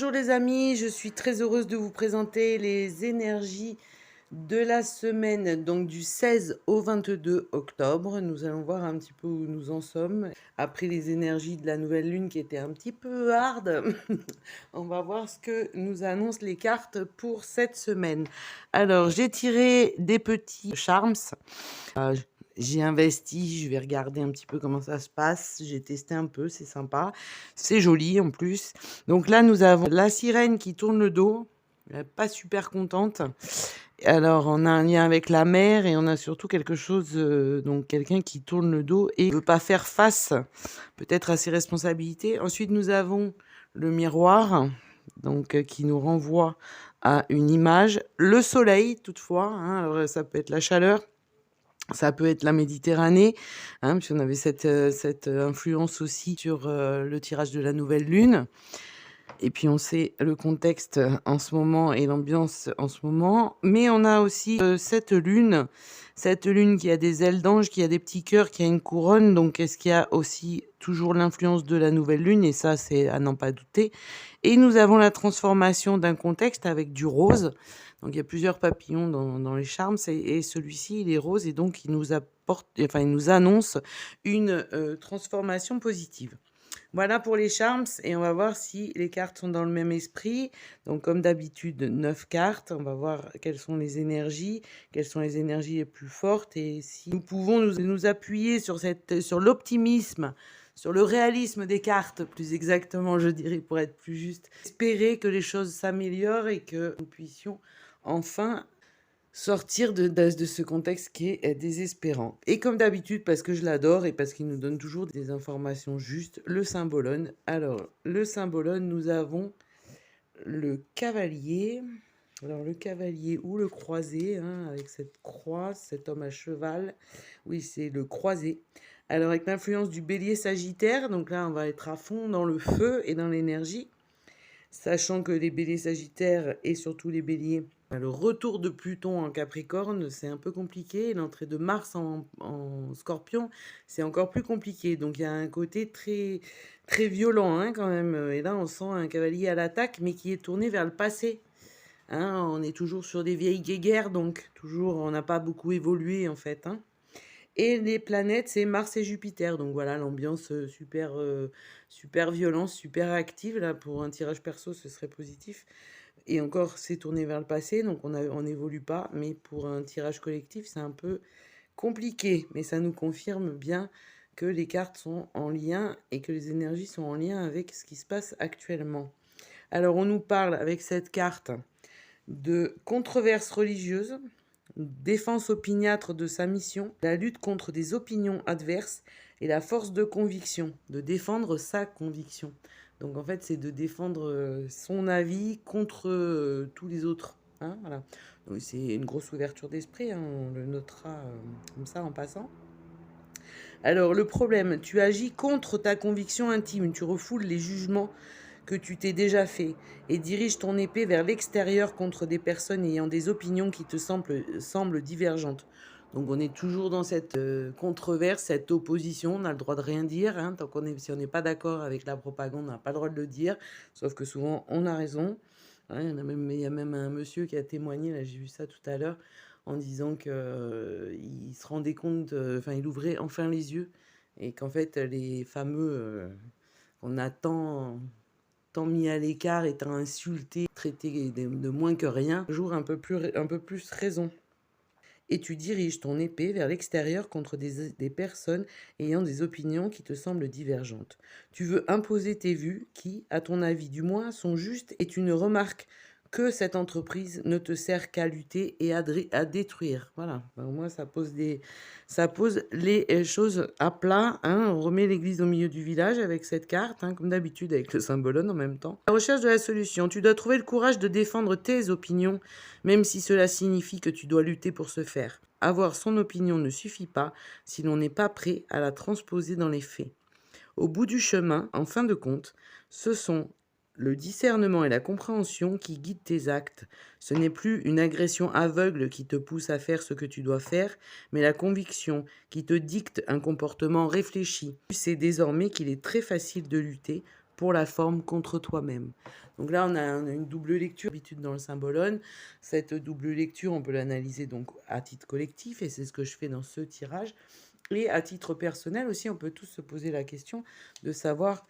Bonjour les amis, je suis très heureuse de vous présenter les énergies de la semaine, donc du 16 au 22 octobre. Nous allons voir un petit peu où nous en sommes. Après les énergies de la nouvelle lune qui étaient un petit peu hard, on va voir ce que nous annoncent les cartes pour cette semaine. Alors, j'ai tiré des petits charms. Euh, j'ai investi, je vais regarder un petit peu comment ça se passe. J'ai testé un peu, c'est sympa. C'est joli en plus. Donc là, nous avons la sirène qui tourne le dos. Elle est pas super contente. Alors, on a un lien avec la mer et on a surtout quelque chose, donc quelqu'un qui tourne le dos et ne veut pas faire face peut-être à ses responsabilités. Ensuite, nous avons le miroir, donc qui nous renvoie à une image. Le soleil, toutefois, hein, alors ça peut être la chaleur. Ça peut être la Méditerranée, hein, puisqu'on avait cette influence aussi sur le tirage de la nouvelle lune. Et puis on sait le contexte en ce moment et l'ambiance en ce moment. Mais on a aussi cette lune qui a des ailes d'ange, qui a des petits cœurs, qui a une couronne. Donc est-ce qu'il y a aussi toujours l'influence de la nouvelle lune? Et ça, c'est à n'en pas douter. Et nous avons la transformation d'un contexte avec du rose. Donc il y a plusieurs papillons dans les charmes. Et celui-ci, il est rose et donc il nous apporte, enfin il nous annonce une transformation positive. Voilà pour les charms et on va voir si les cartes sont dans le même esprit. Donc comme d'habitude, 9 cartes. On va voir quelles sont les énergies les plus fortes et si nous pouvons nous appuyer sur l'optimisme, sur le réalisme des cartes, plus exactement, je dirais, pour être plus juste. Espérer que les choses s'améliorent et que nous puissions enfin sortir de ce contexte qui est désespérant. Et comme d'habitude, parce que je l'adore et parce qu'il nous donne toujours des informations justes, le symbolone. Alors, le symbolone, nous avons le cavalier. Alors, le cavalier ou le croisé, hein, avec cette croix, cet homme à cheval. Oui, c'est le croisé. Alors, avec l'influence du bélier sagittaire, donc là, on va être à fond dans le feu et dans l'énergie. Sachant que les béliers sagittaires et surtout les béliers, le retour de Pluton en Capricorne, c'est un peu compliqué. L'entrée de Mars en Scorpion, c'est encore plus compliqué. Donc il y a un côté très, très violent hein, quand même. Et là, on sent un cavalier à l'attaque, mais qui est tourné vers le passé. Hein, on est toujours sur des vieilles guéguerres, donc toujours, on n'a pas beaucoup évolué en fait. Hein. Et les planètes, c'est Mars et Jupiter. Donc voilà, l'ambiance super violente, super active. Là, pour un tirage perso, ce serait positif. Et encore, c'est tourné vers le passé, donc on n'évolue pas. Mais pour un tirage collectif, c'est un peu compliqué. Mais ça nous confirme bien que les cartes sont en lien et que les énergies sont en lien avec ce qui se passe actuellement. Alors, on nous parle avec cette carte de controverses religieuses, défense opiniâtre de sa mission, la lutte contre des opinions adverses et la force de conviction, de défendre sa conviction. Donc en fait, c'est de défendre son avis contre tous les autres. Hein, voilà. C'est une grosse ouverture d'esprit, hein, on le notera comme ça en passant. Alors le problème, tu agis contre ta conviction intime, tu refoules les jugements que tu t'es déjà fait et dirige ton épée vers l'extérieur contre des personnes ayant des opinions qui te semblent divergentes. Donc on est toujours dans cette controverse, cette opposition, on a le droit de rien dire, hein, si on n'est pas d'accord avec la propagande, on n'a pas le droit de le dire, sauf que souvent on a raison. Hein, il y a même un monsieur qui a témoigné, là j'ai vu ça tout à l'heure, en disant qu'il se rendait compte, enfin il ouvrait enfin les yeux, et qu'en fait les fameux qu'on a tant mis à l'écart, étant insulté, traité de moins que rien, joue un peu plus raison. Et tu diriges ton épée vers l'extérieur contre des personnes ayant des opinions qui te semblent divergentes. Tu veux imposer tes vues qui, à ton avis du moins, sont justes et tu ne remarques que cette entreprise ne te sert qu'à lutter et à détruire. Voilà, au moins ça pose les choses à plat. Hein. On remet l'église au milieu du village avec cette carte, hein, comme d'habitude avec le symbolone en même temps. La recherche de la solution. Tu dois trouver le courage de défendre tes opinions, même si cela signifie que tu dois lutter pour ce faire. Avoir son opinion ne suffit pas si l'on n'est pas prêt à la transposer dans les faits. Au bout du chemin, en fin de compte, ce sont le discernement et la compréhension qui guident tes actes. Ce n'est plus une agression aveugle qui te pousse à faire ce que tu dois faire, mais la conviction qui te dicte un comportement réfléchi. Tu sais désormais qu'il est très facile de lutter pour la forme contre toi-même. Donc là, on a une double lecture, d'habitude dans le symbolone. Cette double lecture, on peut l'analyser donc à titre collectif, et c'est ce que je fais dans ce tirage. Et à titre personnel aussi, on peut tous se poser la question de savoir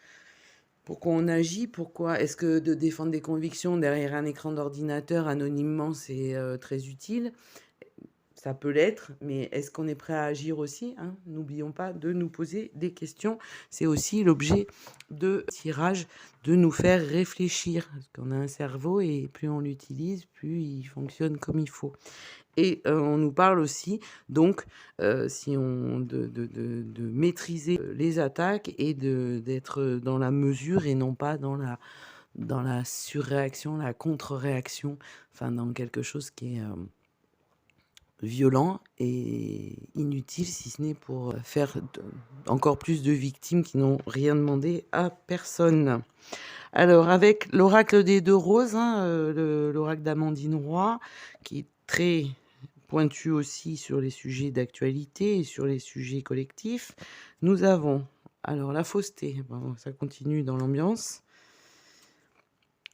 pourquoi on agit, pourquoi est-ce que de défendre des convictions derrière un écran d'ordinateur anonymement, c'est très utile. Ça peut l'être, mais est-ce qu'on est prêt à agir aussi, hein? N'oublions pas de nous poser des questions. C'est aussi l'objet de tirage, de nous faire réfléchir. Parce qu'on a un cerveau et plus on l'utilise, plus il fonctionne comme il faut. Et on nous parle aussi, donc, si on de maîtriser les attaques et d'être dans la mesure et non pas dans la surréaction, la contre-réaction, enfin dans quelque chose qui est violent et inutile, si ce n'est pour faire encore plus de victimes qui n'ont rien demandé à personne. Alors, avec l'oracle des deux roses, hein, l'oracle d'Amandine Roy, qui est très pointu aussi sur les sujets d'actualité et sur les sujets collectifs, nous avons alors la fausseté, bon, ça continue dans l'ambiance,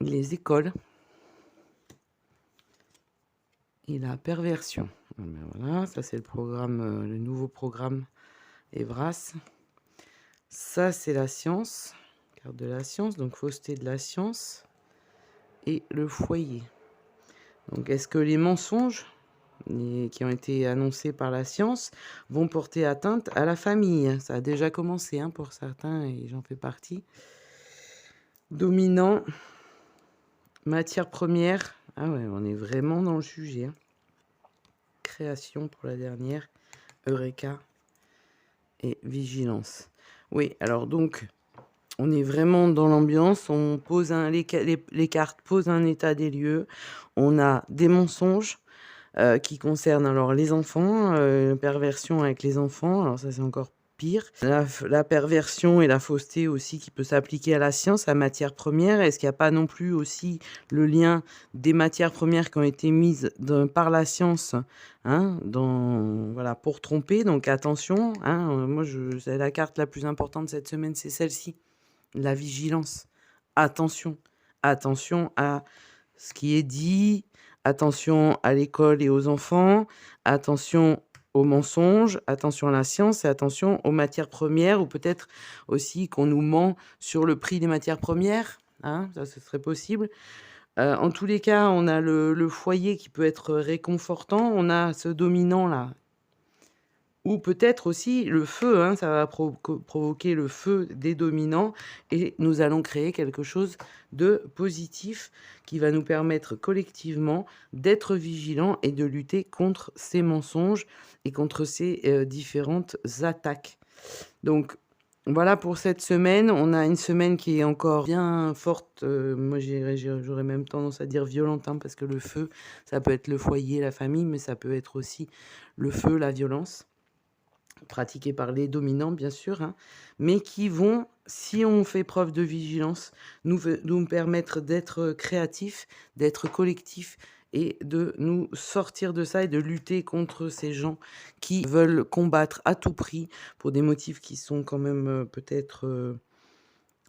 les écoles et la perversion. Ben voilà, ça c'est le programme, le nouveau programme Evras. Ça c'est la science, carte de la science, donc fausseté de la science et le foyer. Donc est-ce que les mensonges qui ont été annoncés par la science vont porter atteinte à la famille? Ça a déjà commencé, hein, pour certains et j'en fais partie. Dominant, matière première, ah ouais, on est vraiment dans le sujet, hein. Création pour la dernière, Eureka et vigilance. Oui, alors donc, on est vraiment dans l'ambiance, on pose les cartes posent un état des lieux, on a des mensonges qui concernent alors les enfants, perversion avec les enfants, alors ça c'est encore pire. La perversion et la fausseté aussi qui peut s'appliquer à la science, à matière première. Est-ce qu'il n'y a pas non plus aussi le lien des matières premières qui ont été mises par la science, hein, voilà, pour tromper? Donc attention, hein, moi c'est la carte la plus importante cette semaine, c'est celle-ci, la vigilance. Attention, attention à ce qui est dit, attention à l'école et aux enfants, attention aux mensonges, attention à la science et attention aux matières premières, ou peut-être aussi qu'on nous ment sur le prix des matières premières, hein, ça ce serait possible. En tous les cas, on a le foyer qui peut être réconfortant, on a ce dominant-là, ou peut-être aussi le feu, hein, ça va provoquer le feu des dominants et nous allons créer quelque chose de positif qui va nous permettre collectivement d'être vigilants et de lutter contre ces mensonges et contre ces différentes attaques. Donc voilà pour cette semaine. On a une semaine qui est encore bien forte. Moi, j'aurais même tendance à dire violente, hein, parce que le feu, ça peut être le foyer, la famille, mais ça peut être aussi le feu, la violence pratiqués par les dominants, bien sûr, hein, mais qui vont, si on fait preuve de vigilance, nous permettre d'être créatifs, d'être collectifs et de nous sortir de ça et de lutter contre ces gens qui veulent combattre à tout prix pour des motifs qui sont quand même peut-être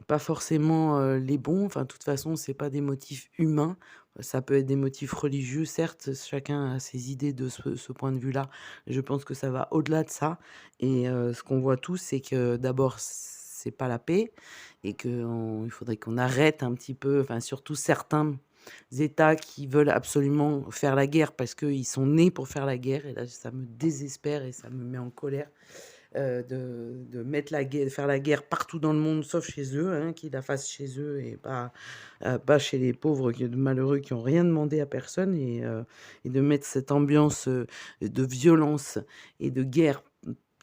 pas forcément les bons. Enfin, de toute façon, c'est pas des motifs humains. Ça peut être des motifs religieux, certes, chacun a ses idées de ce point de vue-là. Je pense que ça va au-delà de ça. Et ce qu'on voit tous, c'est que d'abord, c'est pas la paix et qu'il faudrait qu'on arrête un petit peu, enfin, surtout certains États qui veulent absolument faire la guerre parce qu'ils sont nés pour faire la guerre. Et là, ça me désespère et ça me met en colère. De mettre faire la guerre partout dans le monde, sauf chez eux, hein, qu'ils la fassent chez eux et pas chez les pauvres malheureux qui n'ont rien demandé à personne, et de mettre cette ambiance de violence et de guerre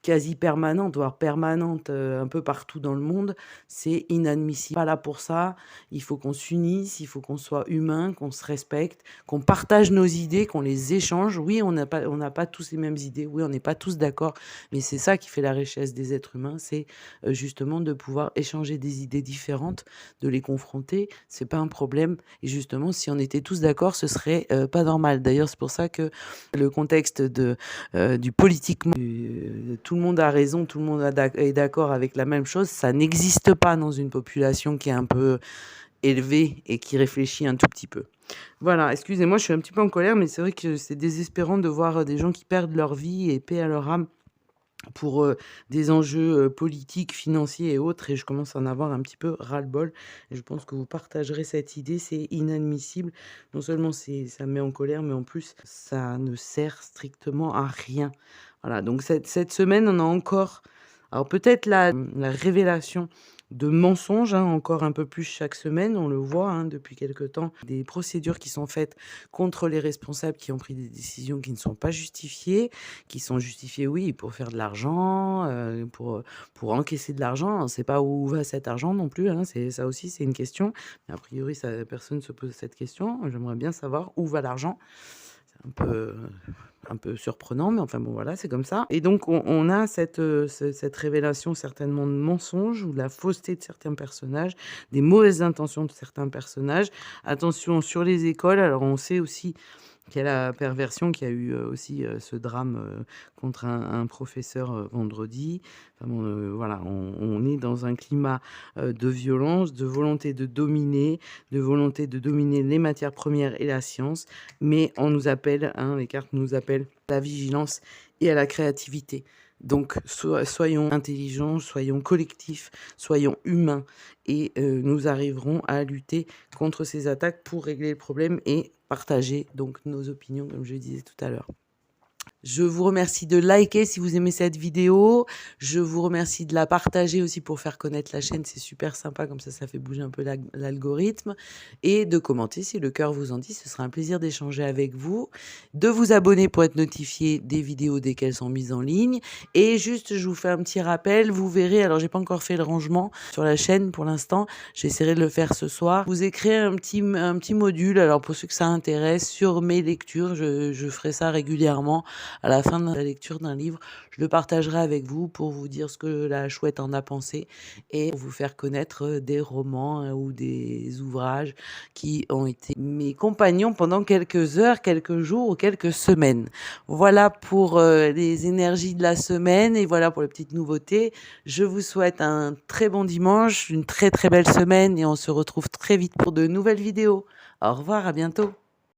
quasi permanente, voire permanente, un peu partout dans le monde, c'est inadmissible. Pas là pour ça, il faut qu'on s'unisse, il faut qu'on soit humain, qu'on se respecte, qu'on partage nos idées, qu'on les échange. Oui, on n'a pas tous les mêmes idées, oui, on n'est pas tous d'accord, mais c'est ça qui fait la richesse des êtres humains, c'est justement de pouvoir échanger des idées différentes, de les confronter, c'est pas un problème. Et justement, si on était tous d'accord, ce serait pas normal. D'ailleurs, c'est pour ça que le contexte du politiquement, tout le monde a raison, tout le monde est d'accord avec la même chose, ça n'existe pas dans une population qui est un peu élevée et qui réfléchit un tout petit peu. Voilà, excusez-moi, je suis un petit peu en colère, mais c'est vrai que c'est désespérant de voir des gens qui perdent leur vie et paix à leur âme pour des enjeux politiques, financiers et autres, et je commence à en avoir un petit peu ras-le-bol. Et je pense que vous partagerez cette idée, c'est inadmissible. Non seulement ça me met en colère, mais en plus, ça ne sert strictement à rien. Voilà, donc cette semaine, on a encore, alors peut-être la révélation de mensonges, hein, encore un peu plus chaque semaine, on le voit hein, depuis quelque temps, des procédures qui sont faites contre les responsables qui ont pris des décisions qui ne sont pas justifiées, qui sont justifiées, oui, pour faire de l'argent, pour encaisser de l'argent. On ne sait pas où va cet argent non plus, hein, ça aussi c'est une question. Mais a priori, personne ne se pose cette question. J'aimerais bien savoir où va l'argent. C'est un peu surprenant, mais enfin bon, voilà, c'est comme ça. Et donc, on a cette révélation certainement de mensonges ou de la fausseté de certains personnages, des mauvaises intentions de certains personnages. Attention sur les écoles. Alors, on sait aussi qu'il y a la perversion, qu'il y a eu aussi ce drame contre un professeur vendredi. Enfin bon, voilà, on est dans un climat de violence, de volonté de dominer les matières premières et la science. Mais on nous appelle, hein, les cartes nous appellent à la vigilance et à la créativité. Donc, soyons intelligents, soyons collectifs, soyons humains et nous arriverons à lutter contre ces attaques pour régler le problème et partager donc nos opinions, comme je le disais tout à l'heure. Je vous remercie de liker si vous aimez cette vidéo. Je vous remercie de la partager aussi pour faire connaître la chaîne. C'est super sympa, comme ça fait bouger un peu l'algorithme. Et de commenter si le cœur vous en dit. Ce sera un plaisir d'échanger avec vous. De vous abonner pour être notifié des vidéos dès qu'elles sont mises en ligne. Et juste, je vous fais un petit rappel. Vous verrez, alors j'ai pas encore fait le rangement sur la chaîne pour l'instant. J'essaierai de le faire ce soir. Je vous ai créé un petit module. Alors pour ceux que ça intéresse, sur mes lectures, je ferai ça régulièrement. À la fin de la lecture d'un livre, je le partagerai avec vous pour vous dire ce que la chouette en a pensé et pour vous faire connaître des romans ou des ouvrages qui ont été mes compagnons pendant quelques heures, quelques jours ou quelques semaines. Voilà pour les énergies de la semaine et voilà pour les petites nouveautés. Je vous souhaite un très bon dimanche, une très très belle semaine et on se retrouve très vite pour de nouvelles vidéos. Au revoir, à bientôt.